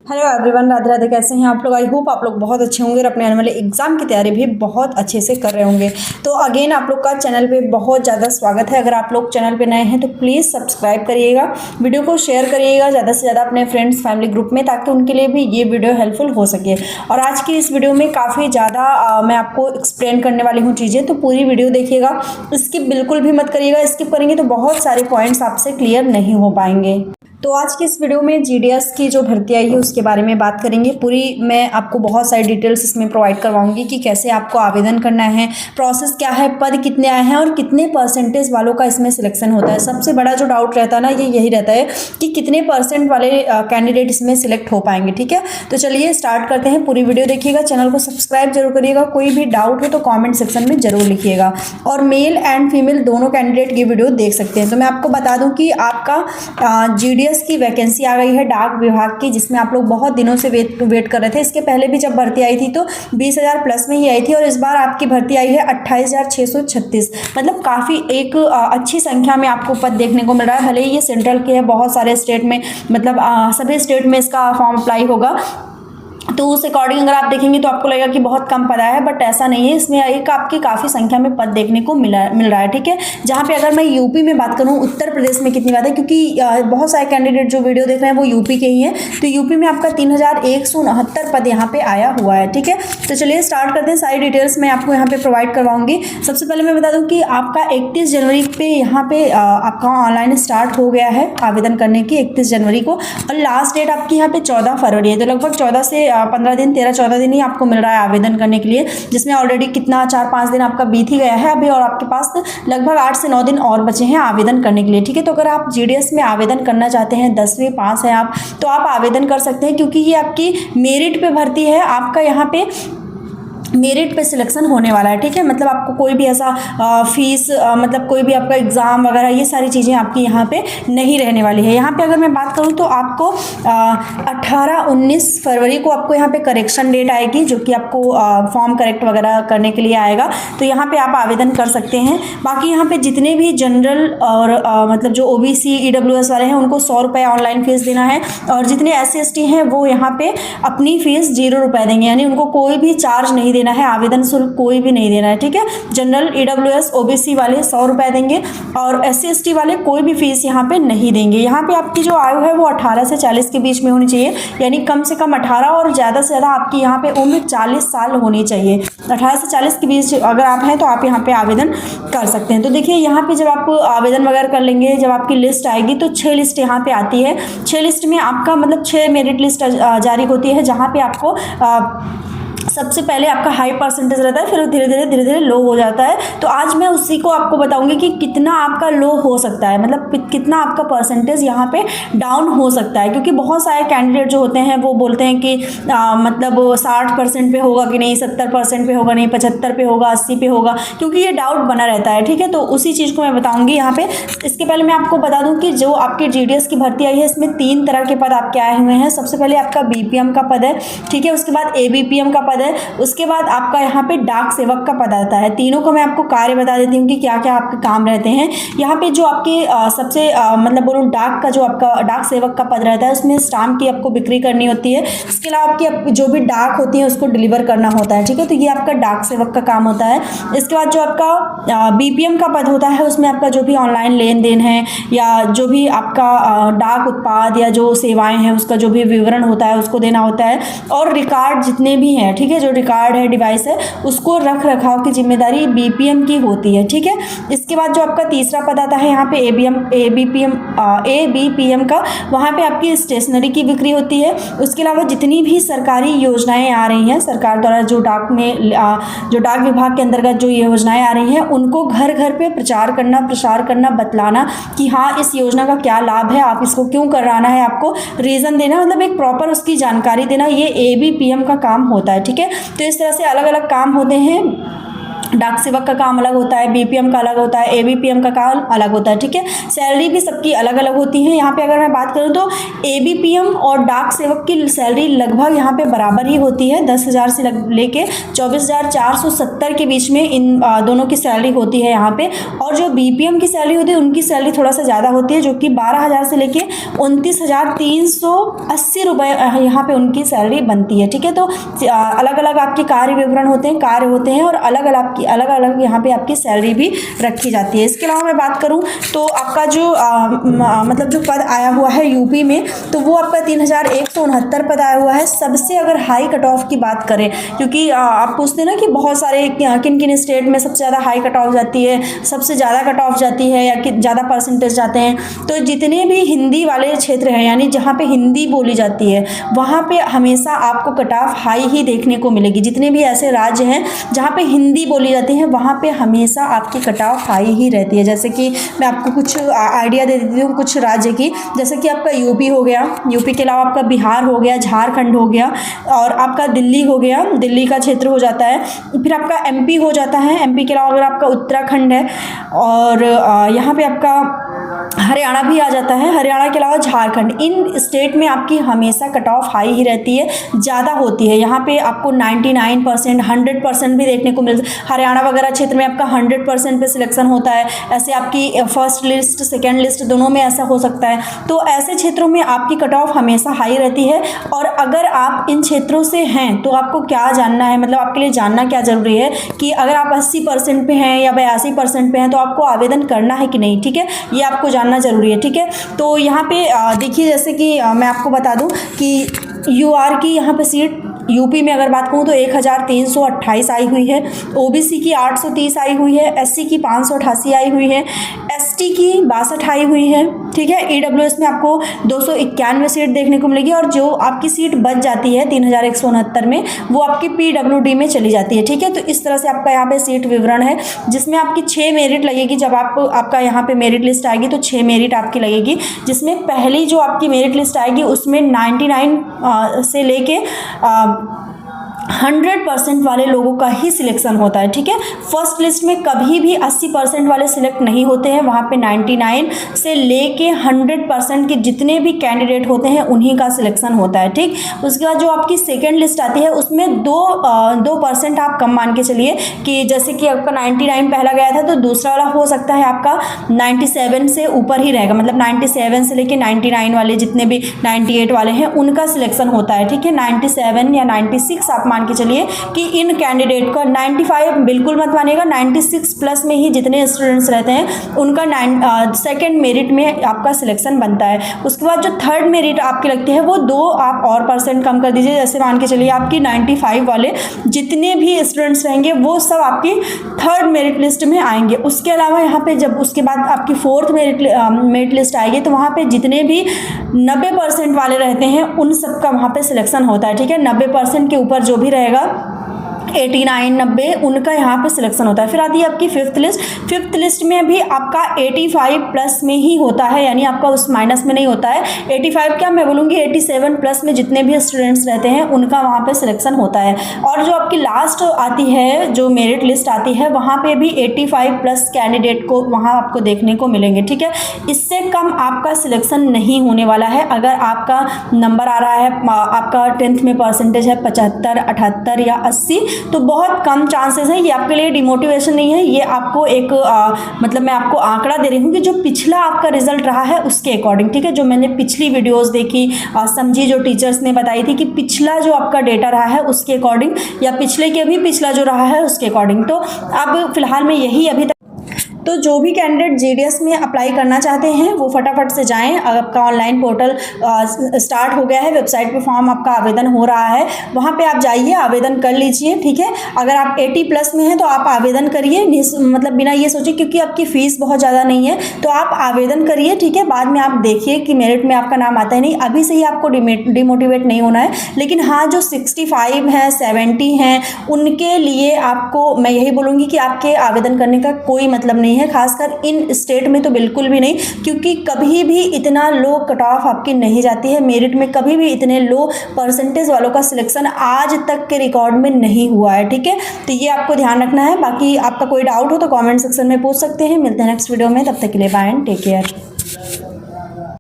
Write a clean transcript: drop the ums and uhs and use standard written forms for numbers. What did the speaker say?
Hello everyone, Radhe Radhe. कैसे हैं आप लोग? आई होप आप लोग बहुत अच्छे होंगे और अपने आने वाले एग्जाम की तैयारी भी बहुत अच्छे से कर रहे होंगे। तो अगेन आप लोग का चैनल पे बहुत ज़्यादा स्वागत है। अगर आप लोग चैनल पे नए हैं तो प्लीज़ सब्सक्राइब करिएगा, वीडियो को शेयर करिएगा ज़्यादा से ज़्यादा अपने फ्रेंड्स फैमिली ग्रुप में, ताकि उनके लिए भी ये वीडियो हेल्पफुल हो सके। और आज की इस वीडियो में काफ़ी ज़्यादा मैं आपको एक्सप्लेन करने वाली हूँ चीज़ें, तो पूरी वीडियो देखिएगा, स्किप बिल्कुल भी मत करिएगा। स्किप करेंगे तो बहुत सारे पॉइंट्स आपसे क्लियर नहीं हो पाएंगे। तो आज की इस वीडियो में जीडीएस की जो भर्ती आई है उसके बारे में बात करेंगे। पूरी मैं आपको बहुत सारी डिटेल्स इसमें प्रोवाइड करवाऊंगी कि कैसे आपको आवेदन करना है, प्रोसेस क्या है, पद कितने आए हैं और कितने परसेंटेज वालों का इसमें सिलेक्शन होता है। सबसे बड़ा जो डाउट रहता है ना, ये यही रहता है कि कितने परसेंट वाले कैंडिडेट इसमें सिलेक्ट हो पाएंगे। ठीक है, तो चलिए स्टार्ट करते हैं। पूरी वीडियो देखिएगा, चैनल को सब्सक्राइब जरूर करिएगा। कोई भी डाउट हो तो कॉमेंट सेक्शन में जरूर लिखिएगा। और मेल एंड फीमेल दोनों कैंडिडेट ये वीडियो देख सकते हैं। तो मैं आपको बता दूं कि आपका जीडीएस की वैकेंसी आ गई है डाक विभाग की, जिसमें आप लोग बहुत दिनों से वेट कर रहे थे। इसके पहले भी जब भर्ती आई थी तो 20,000 प्लस में ही आई थी, और इस बार आपकी भर्ती आई है 28,636। मतलब काफ़ी एक अच्छी संख्या में आपको पद देखने को मिल रहा है। भले ही ये सेंट्रल के है, बहुत सारे स्टेट में, मतलब सभी स्टेट में इसका फॉर्म अप्लाई होगा, तो उस अकॉर्डिंग अगर आप देखेंगे तो आपको लगेगा कि बहुत कम पद है, बट ऐसा नहीं है। इसमें एक आपकी काफ़ी संख्या में पद देखने को मिल रहा है। ठीक है, जहाँ पे अगर मैं यूपी में बात करूँ, उत्तर प्रदेश में कितनी बात है, क्योंकि बहुत सारे कैंडिडेट जो वीडियो देख रहे हैं वो यूपी के ही हैं। तो यूपी में आपका 3,169 पद यहाँ पे आया हुआ है। ठीक है, तो चलिए स्टार्ट करते हैं। सारी डिटेल्स मैं आपको यहाँ पे प्रोवाइड करवाऊंगी। सबसे पहले मैं बता दूँ कि आपका 31 जनवरी पे यहाँ पे आपका ऑनलाइन स्टार्ट हो गया है आवेदन करने की, 31 जनवरी को। और लास्ट डेट आपकी यहाँ पे 14 फरवरी है। तो लगभग 14 से 15 दिन, 13-14 दिन ही आपको मिल रहा है आवेदन करने के लिए, जिसमें ऑलरेडी कितना 4-5 दिन आपका बीत ही गया है अभी, और आपके पास लगभग 8 से 9 दिन और बचे हैं आवेदन करने के लिए। ठीक है, तो अगर आप जीडीएस में आवेदन करना चाहते हैं, 10वीं पास हैं आप, तो आप आवेदन कर सकते हैं, क्योंकि ये आपकी मेरिट पे भर्ती है। आपका यहाँ पे मेरिट पे सिलेक्शन होने वाला है। ठीक है, मतलब आपको कोई भी ऐसा फीस मतलब कोई भी आपका एग्ज़ाम वगैरह ये सारी चीज़ें आपकी यहाँ पे नहीं रहने वाली है। यहाँ पे अगर मैं बात करूँ तो आपको 18-19 फरवरी को आपको यहाँ पे करेक्शन डेट आएगी, जो कि आपको फॉर्म करेक्ट वगैरह करने के लिए आएगा। तो यहाँ पे आप आवेदन कर सकते हैं। बाकी यहाँ पे जितने भी जनरल और मतलब जो ओबीसी ईडब्ल्यूएस वाले हैं उनको 100 रुपये ऑनलाइन फीस देना है, और जितने SC/ST हैं वो यहाँ पे अपनी फीस 0 रुपये देंगे, यानी उनको कोई भी चार्ज नहीं देना है, आवेदन शुल्क कोई भी नहीं देना है। ठीक है, जनरल ईडब्ल्यूएस ओबीसी वाले 100 रुपये देंगे, और SC/ST वाले कोई भी फीस यहाँ पे नहीं देंगे। यहाँ पे आपकी जो आयु है वो 18 से 40 के बीच में होनी चाहिए, यानी कम से कम 18 और ज़्यादा से ज़्यादा आपकी यहाँ पे उम्र 40 साल होनी चाहिए। 18 से 40 के बीच अगर आप हैं तो आप यहाँ पे आवेदन कर सकते हैं। तो देखिए यहाँ पे जब आप आवेदन वगैरह कर लेंगे, जब आपकी लिस्ट आएगी तो 6 लिस्ट यहाँ पे आती है। 6 लिस्ट में आपका मतलब 6 मेरिट लिस्ट जारी होती है, जहाँ पे आपको सबसे पहले आपका हाई परसेंटेज रहता है, फिर धीरे धीरे लो हो जाता है। तो आज मैं उसी को आपको बताऊंगी कि कितना आपका लो हो सकता है, मतलब कितना आपका परसेंटेज यहाँ पे डाउन हो सकता है। क्योंकि बहुत सारे कैंडिडेट जो होते हैं वो बोलते हैं कि मतलब 60% पे होगा कि नहीं, 70% पे होगा नहीं, 75 पे होगा, 80 पे होगा, क्योंकि ये डाउट बना रहता है। ठीक है, तो उसी चीज़ को मैं बताऊँगी यहाँ पे। इसके पहले मैं आपको बता दूँ कि जो आपकी जीडीएस की भर्ती आई है, इसमें 3 तरह के पद आपके आए हुए हैं। सबसे पहले आपका बीपीएम का पद है, ठीक है, उसके बाद एबीपीएम का पद है, उसके बाद आपका यहाँ पे डाक सेवक का पद आता है। तीनों को मैं आपको कार्य बता देती हूँ कि क्या क्या आपके काम रहते हैं। यहाँ पे जो आपके सबसे मतलब बोलूँ डाक का जो आपका डाक सेवक का पद रहता है, उसमें स्टाम्प की आपको बिक्री करनी होती है। इसके अलावा आपकी जो भी डाक होती है उसको डिलीवर करना होता है। ठीक है, तो ये आपका डाक सेवक का काम होता है। इसके बाद जो आपका बीपीएम का पद होता है, उसमें आपका जो भी ऑनलाइन लेन देन है, या जो भी आपका डाक उत्पाद या जो सेवाएं हैं उसका जो भी विवरण होता है उसको देना होता है, और रिकॉर्ड जितने भी हैं, ठीक है, जो रिकॉर्ड है, डिवाइस है, उसको रख रखाव की जिम्मेदारी बीपीएम की होती है। ठीक है, इसके बाद जो आपका तीसरा पद आता है यहाँ पे एबीपीएम का, वहाँ पे आपकी स्टेशनरी की बिक्री होती है। उसके अलावा जितनी भी सरकारी योजनाएं आ रही हैं सरकार द्वारा, जो जो डाक विभाग के अंतर्गत जो योजनाएं आ रही हैं, उनको घर घर पे प्रसार करना, बतलाना कि हाँ इस योजना का क्या लाभ है, आप इसको क्यों कराना है, आपको रीज़न देना, मतलब एक प्रॉपर उसकी जानकारी देना, ये एबीपीएम का काम होता है। ठीक है, तो इस तरह से अलग अलग काम होते हैं डाक सेवक का काम अलग होता है, बीपीएम का अलग होता है, एबीपीएम का काम अलग होता है, ठीक है। सैलरी भी सबकी अलग अलग होती है। यहाँ पे अगर मैं बात करूँ तो एबीपीएम और डाक सेवक की सैलरी लगभग यहाँ पे बराबर ही होती है, 10,000 से लेके 24,470 के बीच में इन दोनों की सैलरी होती है यहाँ पे। और जो बीपीएम की सैलरी होती है उनकी सैलरी थोड़ा सा ज़्यादा होती है, जो कि 12,000 से लेके 29,380 रुपये यहाँ पे उनकी सैलरी बनती है, ठीक है। तो अलग अलग आपके कार्य विवरण होते हैं, कार्य होते हैं, और अलग अलग यहाँ पे आपकी सैलरी भी रखी जाती है। इसके अलावा मैं बात करूँ तो आपका जो मतलब जो पद आया हुआ है यूपी में, तो वो आपका 3,169 पद आया हुआ है। सबसे अगर हाई कट ऑफ की बात करें, क्योंकि आप पूछते हैं ना कि बहुत सारे किन किन स्टेट में सबसे ज़्यादा हाई कट ऑफ जाती है, सबसे ज़्यादा कट ऑफ जाती है, या कि ज़्यादा परसेंटेज जाते हैं, तो जितने भी हिंदी वाले क्षेत्र हैं, यानी जहाँ पे हिंदी बोली जाती है, वहाँ पे हमेशा आपको कट ऑफ हाई ही देखने को मिलेगी। जितने भी ऐसे राज्य हैं जहाँ पे हिंदी बोली जाती है, वहाँ पे हमेशा आपकी कट ऑफ हाई ही रहती है। जैसे कि मैं आपको कुछ आइडिया दे देती हूँ कुछ राज्य की, जैसे कि आपका यूपी हो गया, यूपी के अलावा आपका बिहार हो गया, झारखंड हो गया, और आपका दिल्ली हो गया, दिल्ली का क्षेत्र हो जाता है। फिर आपका एमपी हो जाता है, एमपी के अलावा अगर आपका उत्तराखंड है, और यहाँ पे आपका हरियाणा भी आ जाता है, हरियाणा के अलावा झारखंड। इन स्टेट में आपकी हमेशा कट ऑफ हाई ही रहती है, ज़्यादा होती है। यहाँ पे आपको 99%, 100% भी देखने को मिलता है। हरियाणा वगैरह क्षेत्र में आपका 100% पे सिलेक्शन होता है। ऐसे आपकी फर्स्ट लिस्ट, सेकेंड लिस्ट दोनों में ऐसा हो सकता है। तो ऐसे क्षेत्रों में आपकी कट ऑफ हमेशा हाई रहती है। और अगर आप इन क्षेत्रों से हैं तो आपको क्या जानना है, मतलब आपके लिए जानना क्या ज़रूरी है कि अगर आप 80% पे हैं या 82% पे हैं तो आपको आवेदन करना है कि नहीं, ठीक है, ये आपको जानना ज़रूरी है, ठीक है। तो यहाँ पे देखिए, जैसे कि मैं आपको बता दूँ कि यूआर की यहाँ पे सीट यूपी में अगर बात करूँ तो 1,328 आई हुई है, ओबीसी की 830 आई हुई है, एससी की 588 आई हुई है, एसटी की 62 आई हुई है, ठीक है। ईडब्ल्यूएस में आपको 291 सीट देखने को मिलेगी, और जो आपकी सीट बच जाती है 3,169 में, वो आपकी पीडब्ल्यूडी में चली जाती है, ठीक है। तो इस तरह से आपका यहाँ पे सीट विवरण है, जिसमें आपकी 6 मेरिट लगेगी। जब आपका यहाँ पे मेरिट लिस्ट आएगी तो 6 मेरिट आपकी लगेगी, जिसमें पहली जो आपकी मेरिट लिस्ट आएगी उसमें 99 से लेके 100% वाले लोगों का ही सिलेक्शन होता है, ठीक है। फर्स्ट लिस्ट में कभी भी 80% वाले सिलेक्ट नहीं होते हैं, वहाँ पे 99 से लेके 100% के जितने भी कैंडिडेट होते हैं उन्हीं का सिलेक्शन होता है, ठीक। उसके बाद जो आपकी सेकेंड लिस्ट आती है उसमें 2% आप कम मान के चलिए कि जैसे कि आपका 99 पहला गया था, तो दूसरा वाला हो सकता है आपका 97 से ऊपर ही रहेगा, मतलब 97 से लेके 99 वाले जितने भी 98 वाले हैं उनका सिलेक्शन होता है, ठीक है। 97 या 96 आप मान के चलिए कि इन कैंडिडेट का 95 बिल्कुल मत मानिएगा, 96 प्लस में ही जितने स्टूडेंट्स रहते हैं उनका सेकेंड मेरिट में आपका सिलेक्शन बनता है। उसके बाद जो थर्ड मेरिट आपकी लगती है वो 2 आप और % कम कर दीजिए, जैसे मान के चलिए आपकी 95 वाले जितने भी स्टूडेंट्स रहेंगे वो सब आपकी थर्ड मेरिट लिस्ट में आएंगे। उसके अलावा यहाँ पे जब उसके बाद आपकी फोर्थ मेरिट लिस्ट आएगी तो वहाँ पे जितने भी 90% वाले रहते हैं उन सब का वहाँ पे सिलेक्शन होता है, ठीक है। 90% के ऊपर जो भी रहेगा 89, 90 उनका यहाँ पे सिलेक्शन होता है। फिर आती है आपकी फिफ्थ लिस्ट। फिफ्थ लिस्ट में भी आपका 85 प्लस में ही होता है, यानी आपका उस माइनस में नहीं होता है। 85 क्या मैं बोलूँगी 87 प्लस में जितने भी स्टूडेंट्स रहते हैं उनका वहाँ पे सिलेक्शन होता है। और जो आपकी लास्ट आती है जो मेरिट लिस्ट आती है वहाँ पे भी 85 प्लस कैंडिडेट को वहाँ आपको देखने को मिलेंगे, ठीक है। इससे कम आपका सिलेक्शन नहीं होने वाला है। अगर आपका नंबर आ रहा है, आपका 10th में परसेंटेज है 75, 78 या 80, तो बहुत कम चांसेस है। ये आपके लिए डिमोटिवेशन नहीं है, ये आपको एक मतलब मैं आपको आंकड़ा दे रही हूँ कि जो पिछला आपका रिजल्ट रहा है उसके अकॉर्डिंग, ठीक है। जो मैंने पिछली वीडियोस देखी समझी, जो टीचर्स ने बताई थी कि पिछला जो आपका डेटा रहा है उसके अकॉर्डिंग, या पिछले के भी पिछला जो रहा है उसके अकॉर्डिंग। तो अब फिलहाल में यही अभी तक। तो जो भी कैंडिडेट जीडीएस में अप्लाई करना चाहते हैं वो फटाफट से जाएं। आपका ऑनलाइन पोर्टल स्टार्ट हो गया है, वेबसाइट पे फॉर्म आपका आवेदन हो रहा है, वहाँ पे आप जाइए आवेदन कर लीजिए, ठीक है। अगर आप 80 प्लस में हैं तो आप आवेदन करिए, मतलब बिना ये सोचे, क्योंकि आपकी फ़ीस बहुत ज़्यादा नहीं है, तो आप आवेदन करिए, ठीक है। बाद में आप देखिए कि मेरिट में आपका नाम आता है नहीं, अभी से ही आपको डिमोटिवेट नहीं होना है। लेकिन हाँ, जो 65 हैं, 70 हैं, उनके लिए आपको मैं यही बोलूँगी कि आपके आवेदन करने का कोई मतलब नहीं है। है, खासकर इन स्टेट में तो बिल्कुल भी नहीं, क्योंकि कभी भी इतना लो कट ऑफ आपकी नहीं जाती है। मेरिट में कभी भी इतने लो परसेंटेज वालों का सिलेक्शन आज तक के रिकॉर्ड में नहीं हुआ है, ठीक है। तो ये आपको ध्यान रखना है। बाकी आपका कोई डाउट हो तो कमेंट सेक्शन में पूछ सकते हैं। मिलते हैं नेक्स्ट वीडियो में, तब तक के लिए बाय एंड टेक केयर।